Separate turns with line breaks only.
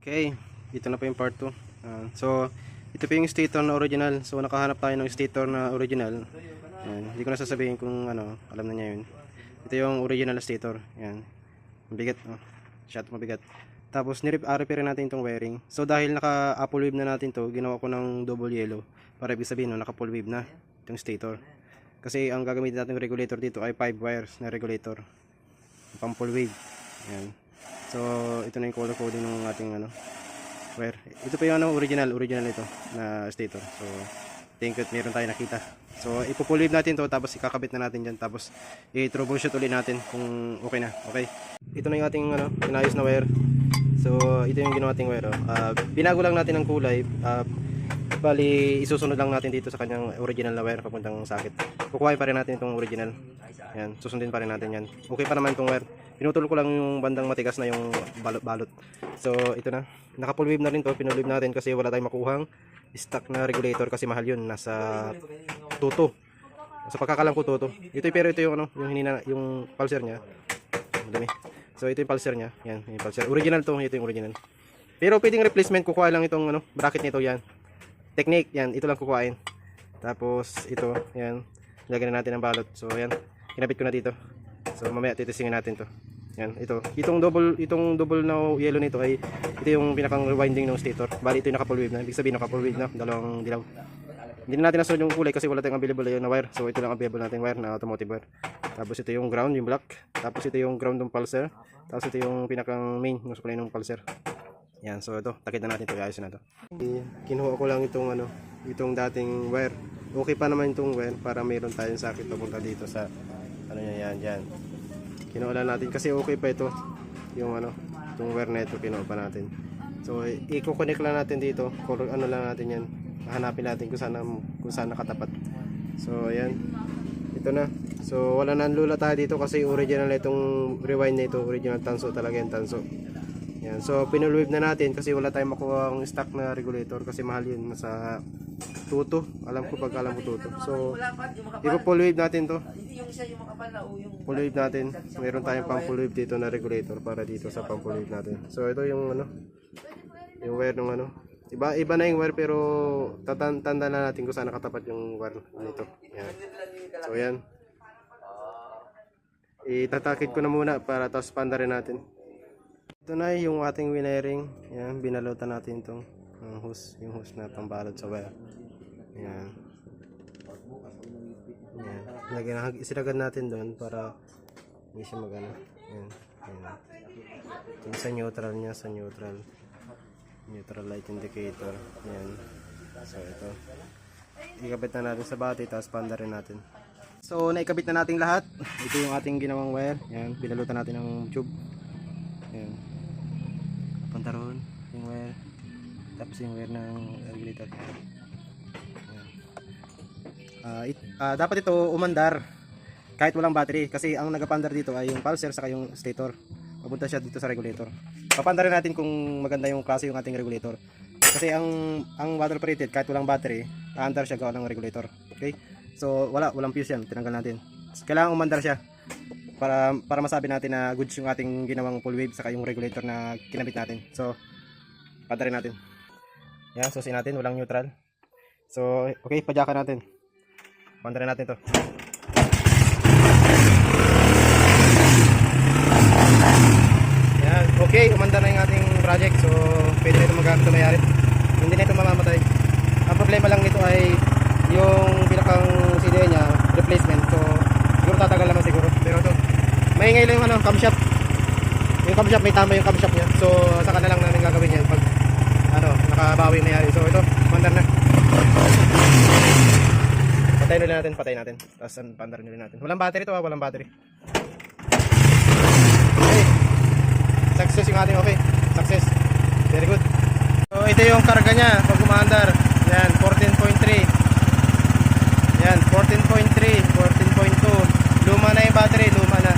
Okay, ito na po yung part 2. So, ito po yung stator na original. So, nakahanap tayo ng stator na original. Ayan. Hindi ko na sasabihin kung ano, alam na niya yun. Ito yung original na stator. Ayan. Mabigat. Oh. Shot mabigat. Tapos, repair natin itong wiring. So, dahil naka-full wave na natin to, ginawa ko ng double yellow. Para ibig sabihin, no, naka-full wave na itong stator. Kasi, ang gagamitin natin regulator dito ay 5 wires na regulator. Pang full wave. Ayan. So, ito na yung color coding ng ating ano, wire. Ito pa yung ano, original ito na stator. So, thank you, meron tayo nakita. So, ipo-full wave natin to, tapos ikakabit na natin dyan, tapos i-troubleshoot ulit natin kung okay na. Okay. Ito na yung ating ano, pinayos na wire. So, ito yung ginawa nating wire. Binago lang natin ang kulay. Bali, isusunod lang natin dito sa kanyang original na wire papuntang sakit. Kukuhain pa rin natin itong original. Yan, susundin pa rin natin yan. Okay pa naman itong wire. Pinutol ko lang yung bandang matigas na yung balot. So, ito na. Naka-full wave na rin to. Pinull wave natin kasi wala tayong makuhang stock na regulator kasi mahal yun. Nasa tuto. Sa pagkakalam ko tuto. Pero ito yung ano, yung pulser niya. Madami. So, ito yung pulser niya. Yan, yung pulser. Original to. Ito yung original. Pero pwedeng replacement. Kukuha lang itong ano, bracket nito. Yan. Technique. Yan. Ito lang kukuhain. Tapos, ito. Yan. Lagyan na natin ang balot. So, yan. Kinabit ko na dito. So mamaya titisingin natin to. Yan, ito. Itong double na yellow nito ay ito yung pinakang rewinding ng stator. Bali ito yung naka-full wave na. Ibig sabihin naka-full wave na, dalawang dilaw. Hindi na natin nasunod yung kulay kasi wala tayong available na wire. So ito lang available nating wire na automotive wire. Tapos ito yung ground, yung black. Tapos ito yung ground ng pulser. Tapos ito yung pinakang main ng supply ng pulser. Yan, so ito, takit na natin ito, ayos na to. Kinuha ko lang itong ano, itong dating wire. Okay pa naman itong wire para mayroon tayong sakit papunta dito sa ano yan, yan. Kinuha lang natin kasi okay pa ito. Yung ano, itong wire na ito kinuha pa natin. So, i-connect lang natin dito. Ano lang natin yan. Hanapin natin kung saan nakatapat. So, ayan. Ito na. So, wala nang lula tayo dito kasi original itong rewind na ito. Original tanso talaga yung tanso. Yan. So, pinull wave na natin kasi wala tayong makuha ang stock na regulator kasi mahal yun. Nasa tuto. Alam ko tuto. So, ipo-full wave natin to. Full wave natin. Meron tayong pang full wave dito na regulator para dito sa pang full wave natin. So, ito yung ano, yung wire ng ano. Iba na yung wire pero tanda na natin kung saan nakatapat yung wire nito. Yan. So, yan. Itatakid ko na muna para tapos panda rin natin. Ito na yung ating wiring. Yan, binalutan natin itong yung hose na pambalot sa wire. Yan. Yan. Isinagad natin doon para hindi siya magano. Yan. Yan. Yung sa neutral niya, sa neutral. Neutral light indicator. Yan. So ito. Ikabit na natin sa bati, tapos panda rin natin. So naikabit na natin lahat. Ito yung ating ginawang wire. Yan. Binalutan natin ng tube. Yan. Punta roon yung wire. Tapos yung wire ng regulator. Dapat ito umandar kahit walang battery kasi ang nagapandar dito ay yung pulser saka yung stator. Papunta siya dito sa regulator. Papandarin natin kung maganda yung klase yung ating regulator. Kasi ang water operated kahit walang battery, aandar siya gawa ng regulator. Okay? So walang fuse yan, tinanggal natin. Kailangan umandar siya para masabi natin na goods yung ating ginawang full wave saka yung regulator na kinabit natin. So pandarin natin. Yan, susin natin, walang neutral. So okay, padyakan natin. Pandarin natin to. Yan, okay, umanda na yung ating project. So, pwede na ito magamit na mayari. Hindi na ito mamamatay. Ang problema lang nito ay yung pinakang CD niya, replacement. So, siguro tatagal naman siguro. Pero ito, maingay lang yung ano, camshaft. Yung camshaft, may tama yung camshaft niya. So, saka na lang namin gagawin yan pag ano, nakabawi yung mayari. So, ito, umandar na. Patay natin. Tapos pandarin nyo rin natin. Walang battery ito, walang battery. Okay. Success yung ating okay. Success. Very good. So ito yung karga niya pag umaandar. Yan, 14.3. Yan, 14.3, 14.2. Luma na yung battery, luma na.